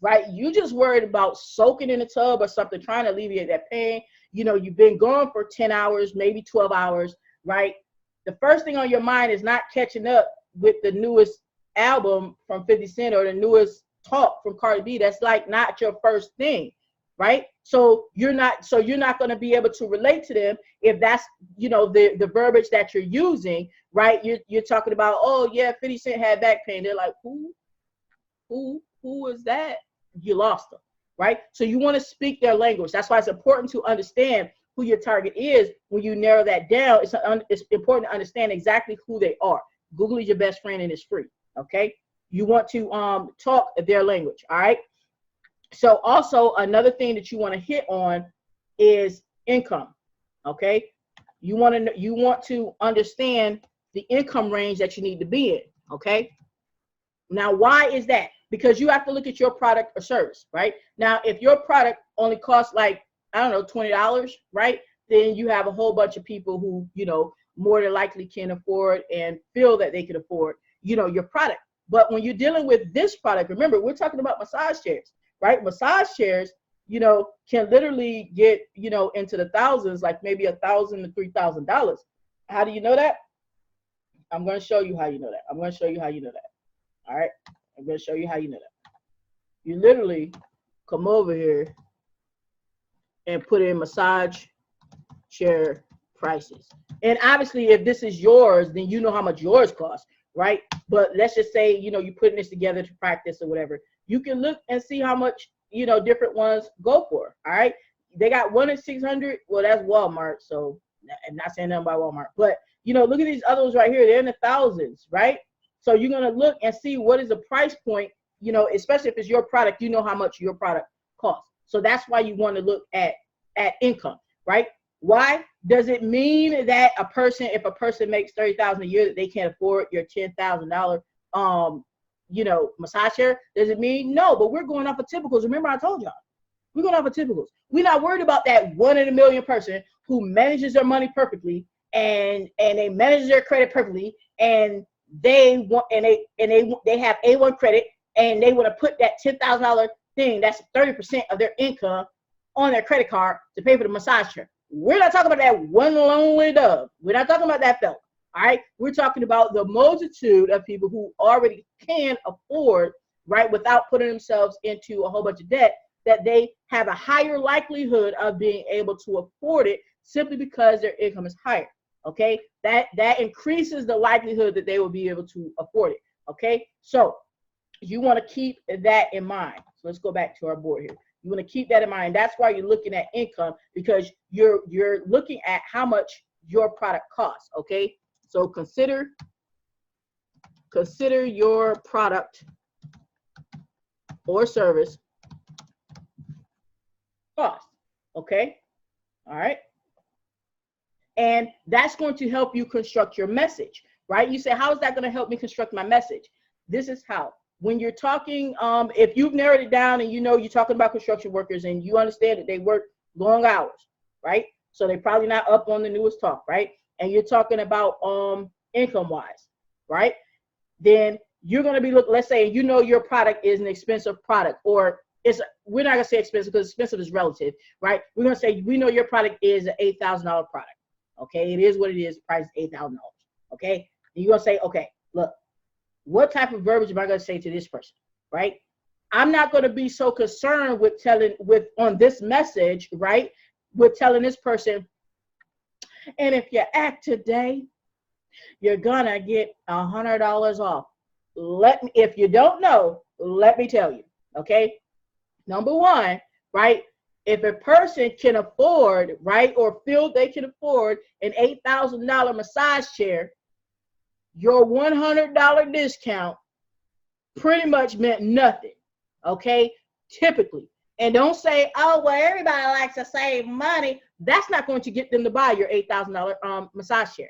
right? You just worried about soaking in a tub or something, trying to alleviate that pain. You've been gone for 10 hours, maybe 12 hours, right? The first thing on your mind is not catching up with the newest album from 50 Cent or the newest talk from Cardi B. That's like not your first thing, right? So you're not going to be able to relate to them if that's, the verbiage that you're using, right? You're talking about, oh yeah, 50 Cent had back pain. They're like, who is that? You lost them, right? So you want to speak their language. That's why it's important to understand who your target is. When you narrow that down, it's important to understand exactly who they are. Google is your best friend and it's free, okay? You want to talk their language, all right? So also another thing that you want to hit on is income, okay? You want to understand the income range that you need to be in, okay? Now, why is that? Because you have to look at your product or service, right? Now, if your product only costs like, I don't know, $20, right? Then you have a whole bunch of people who, more than likely can afford and feel that they can afford, your product. But when you're dealing with this product, remember, we're talking about massage chairs, right? Massage chairs, can literally get, into the thousands, like maybe $1,000 to $3,000. How do you know that? I'm going to show you how you know that. I'm going to show you how you know that. All right. I'm going to show you how you know that. You literally come over here and put in massage chair prices. And obviously, if this is yours, then you know how much yours costs, right? But let's just say, you're putting this together to practice or whatever. You can look and see how much, different ones go for, all right? They got one at $600. Well, that's Walmart, so I'm not saying nothing about Walmart. But, look at these other ones right here. They're in the thousands, right? So you're going to look and see what is the price point, especially if it's your product, how much your product costs. So that's why you want to look at income, right? Why? Does it mean that if a person makes $30,000 a year, that they can't afford your $10,000 massage chair? Does it mean? No, but we're going off of typicals. Remember, I told y'all, we're going off of typicals. We're not worried about that 1 in a million person who manages their money perfectly and they manage their credit perfectly, and they have A1 credit, and they want to put that $10,000 thing, that's 30% of their income, on their credit card to pay for the massage chair. We're not talking about that one lonely dove. We're not talking about that fella. All right. We're talking about the multitude of people who already can afford right, without putting themselves into a whole bunch of debt, that they have a higher likelihood of being able to afford it simply because their income is higher. Okay, that increases the likelihood that they will be able to afford it. Okay, so you want to keep that in mind. So let's go back to our board here. You want to keep that in mind. That's why you're looking at income, because you're looking at how much your product costs. Okay, so consider your product or service cost. Okay, all right, and that's going to help you construct your message, right? You say, how is that going to help me construct my message? This is how. When you're talking, if you've narrowed it down and you know you're talking about construction workers and you understand that they work long hours, right? So they're probably not up on the newest talk, right? And you're talking about income wise, right? Then you're going to be let's say you know your product is an expensive product, or we're not going to say expensive because expensive is relative, right? We're going to say we know your product is an $8,000 product. Okay, it is what it is. Price is $8,000. Okay, and you're going to say, okay, look, what type of verbiage am I going to say to this person, right? I'm not going to be so concerned with on this message, right, with telling this person, and if you act today, you're going to get $100 off. If you don't know, let me tell you, okay? Number one, right, if a person can afford, right, or feel they can afford an $8,000 massage chair, your $100 discount pretty much meant nothing, okay, typically. And don't say, oh, well, everybody likes to save money. That's not going to get them to buy your $8,000 massage chair.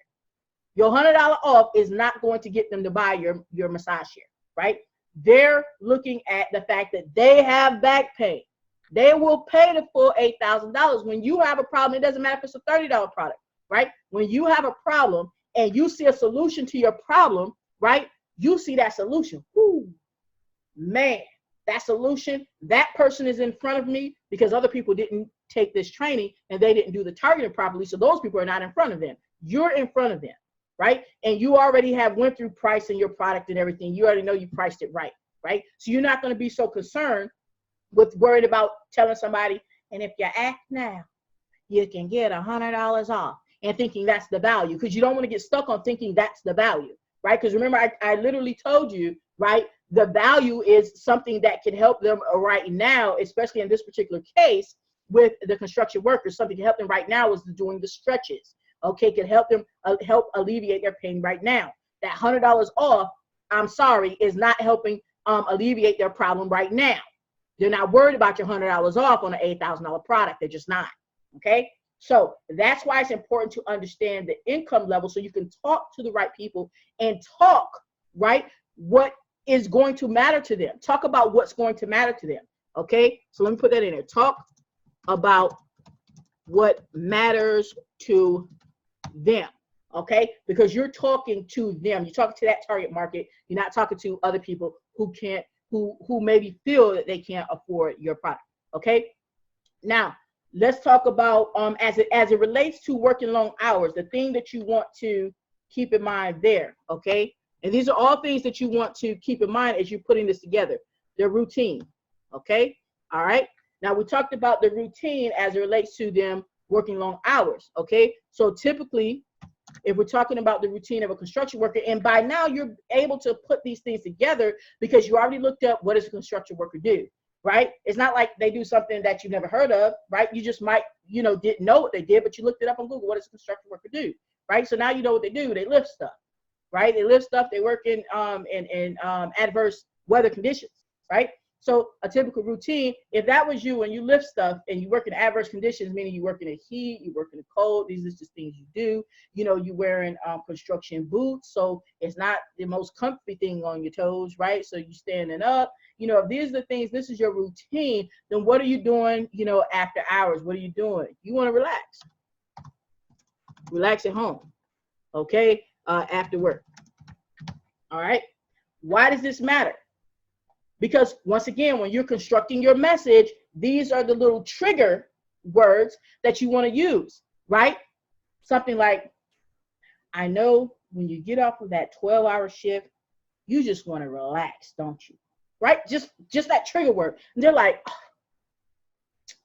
Your $100 off is not going to get them to buy your massage chair, right? They're looking at the fact that they have back pain. They will pay the full $8,000. When you have a problem, it doesn't matter if it's a $30 product, right? When you have a problem and you see a solution to your problem, right? You see that solution. Whoo, man, that solution, that person is in front of me because other people didn't take this training and they didn't do the targeting properly. So those people are not in front of them. You're in front of them, right? And you already have went through pricing your product and everything. You already know you priced it right, right? So you're not going to be so concerned with worried about telling somebody, and if you act now, you can get $100 off, and thinking that's the value, because you don't want to get stuck on thinking that's the value, right? Because remember, I literally told you, right, the value is something that can help them right now, especially in this particular case with the construction workers. Something can help them right now is doing the stretches, okay, can help them help alleviate their pain right now. That $100 off, I'm sorry, is not helping alleviate their problem right now. They're not worried about your $100 off on an $8,000 product. They're just not, okay? So that's why it's important to understand the income level so you can talk to the right people and talk, right, what is going to matter to them. Talk about what's going to matter to them, okay? So let me put that in there. Talk about what matters to them, okay? Because you're talking to them. You're talking to that target market. You're not talking to other people who can't, who maybe feel that they can't afford your product, okay? Now, let's talk about as it relates to working long hours, the thing that you want to keep in mind there, okay? And these are all things that you want to keep in mind as you're putting this together. Their routine, okay? All right? Now, we talked about the routine as it relates to them working long hours, okay? So typically, if we're talking about the routine of a construction worker, and by now you're able to put these things together because you already looked up what does a construction worker do, right? It's not like they do something that you've never heard of, right? You just might, didn't know what they did, but you looked it up on Google. What does a construction worker do, right? So now you know what they do. They lift stuff, right? They lift stuff. They work in adverse weather conditions, right? So a typical routine, if that was you and you lift stuff and you work in adverse conditions, meaning you work in the heat, you work in the cold, these are just things you do. You're wearing construction boots, so it's not the most comfy thing on your toes, right? So you're standing up. If these are the things, this is your routine, then what are you doing, after hours? What are you doing? You want to relax. Relax at home, okay, after work. All right. Why does this matter? Because once again, when you're constructing your message, these are the little trigger words that you want to use, right? Something like, I know when you get off of that 12-hour shift, you just want to relax, don't you? right? Just that trigger word. And they're like, oh,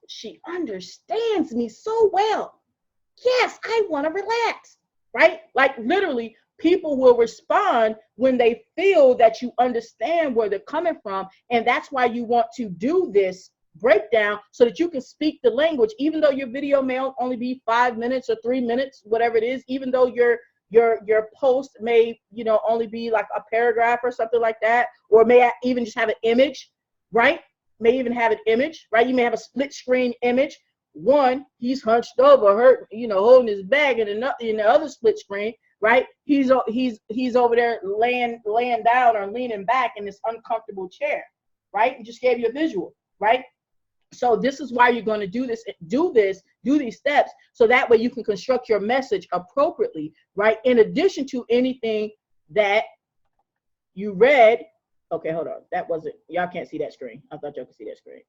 she understands me so well. Yes, I want to relax, right? Like literally, people will respond when they feel that you understand where they're coming from. And that's why you want to do this breakdown so that you can speak the language, even though your video may only be 5 minutes or 3 minutes, whatever it is, even though your post may, you know, only be like a paragraph or something like that, or may even just have an image, right? May even have an image, right? You may have a split screen image. One, he's hunched over, you know, holding his bag, and in the other split screen, right? He's over there laying down or leaning back in this uncomfortable chair, right? And just gave you a visual, right? So this is why you're going to do these steps, so that way you can construct your message appropriately, right? In addition to anything that you read. Okay, hold on. That wasn't, y'all can't see that screen. I thought y'all could see that screen.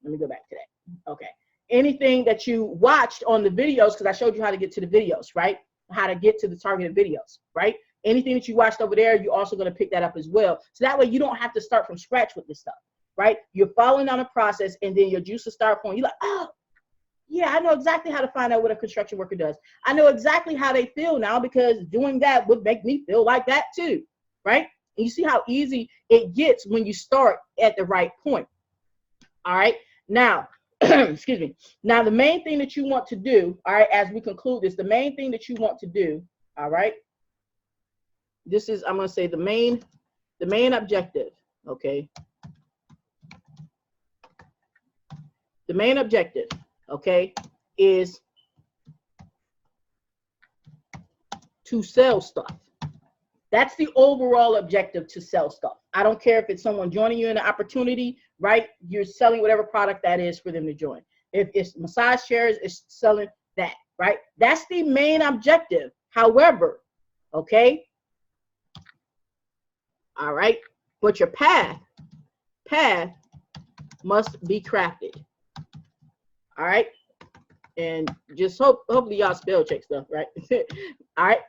Let me go back to that. Okay. Anything that you watched on the videos, because I showed you how to get to the videos, right? How to get to the targeted videos, right? Anything that you watched over there, you're also going to pick that up as well. So that way you don't have to start from scratch with this stuff, right? You're following down a process, and then your juices start flowing. You're like, oh, yeah, I know exactly how to find out what a construction worker does. I know exactly how they feel now, because doing that would make me feel like that too, right? And you see how easy it gets when you start at the right point. All right. Now, excuse me. Now, the main thing that you want to do, all right, as we conclude this, the main thing that you want to do, all right, this is, I'm going to say the main objective, okay? The main objective, okay, is to sell stuff. That's the overall objective, to sell stuff. I don't care if it's someone joining you in an opportunity, right? You're selling whatever product that is for them to join. If it's massage chairs, it's selling that, right? That's the main objective. However, okay, all right, but your path must be crafted. All right, and just hopefully y'all spell check stuff, right? All right.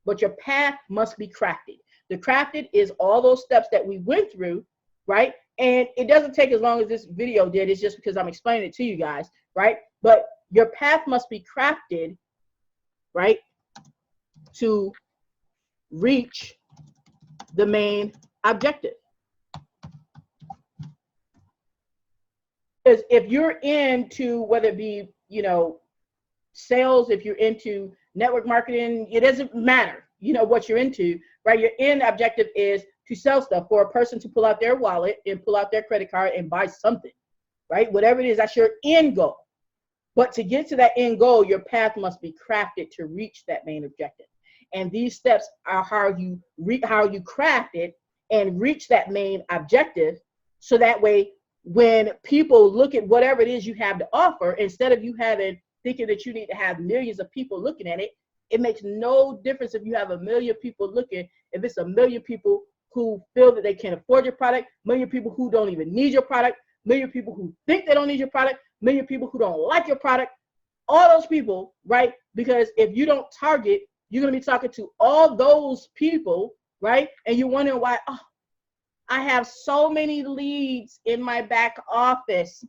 But your path must be crafted. The crafted is all those steps that we went through, right? And it doesn't take as long as this video did. It's just because I'm explaining it to you guys, right? But your path must be crafted, right, to reach the main objective. Because if you're into, whether it be, you know, sales, if you're into network marketing, it doesn't matter, you know, what you're into, right? Your end objective is to sell stuff, for a person to pull out their wallet and pull out their credit card and buy something, right? Whatever it is, that's your end goal. But to get to that end goal, your path must be crafted to reach that main objective. And these steps are how you craft it and reach that main objective. So that way, when people look at whatever it is you have to offer, instead of you thinking that you need to have millions of people looking at it, it makes no difference if you have 1 million people looking. If it's 1 million people who feel that they can't afford your product, 1 million people who don't even need your product, 1 million people who think they don't need your product, 1 million people who don't like your product, all those people, right? Because if you don't target, you're going to be talking to all those people, right? And you're wondering why, oh, I have so many leads in my back office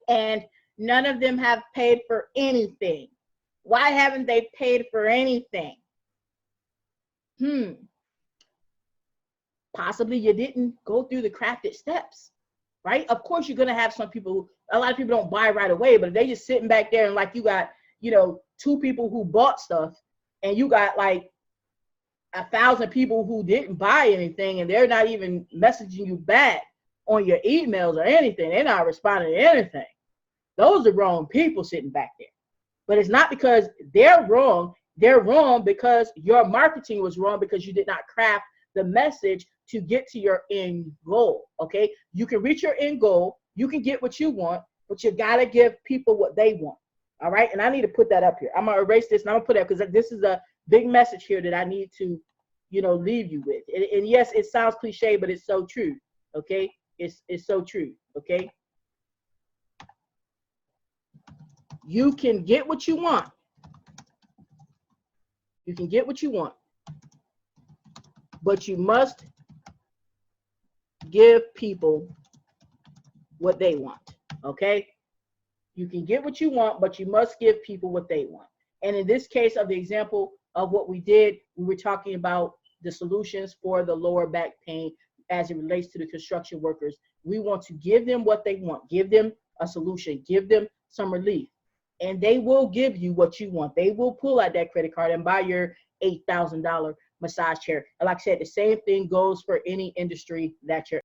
and none of them have paid for anything. Why haven't they paid for anything? Possibly you didn't go through the crafted steps, right? Of course, you're going to have some people, a lot of people don't buy right away, but if they just sitting back there and like you got, you know, 2 people who bought stuff and you got like 1,000 people who didn't buy anything and they're not even messaging you back on your emails or anything. They're not responding to anything. Those are wrong people sitting back there. But it's not because they're wrong. They're wrong because your marketing was wrong, because you did not craft the message to get to your end goal, okay? You can reach your end goal. You can get what you want, but you got to give people what they want, all right? And I need to put that up here. I'm going to erase this and I'm going to put it up because this is a big message here that I need to, you know, leave you with. And yes, it sounds cliche, but it's so true, okay? It's so true, okay? You can get what you want. You can get what you want, but you must give people what they want, okay? You can get what you want, but you must give people what they want. And in this case of the example of what we did, we were talking about the solutions for the lower back pain as it relates to the construction workers. We want to give them what they want, give them a solution, give them some relief, and they will give you what you want. They will pull out that credit card and buy your $8,000 massage chair. And like I said, the same thing goes for any industry that you're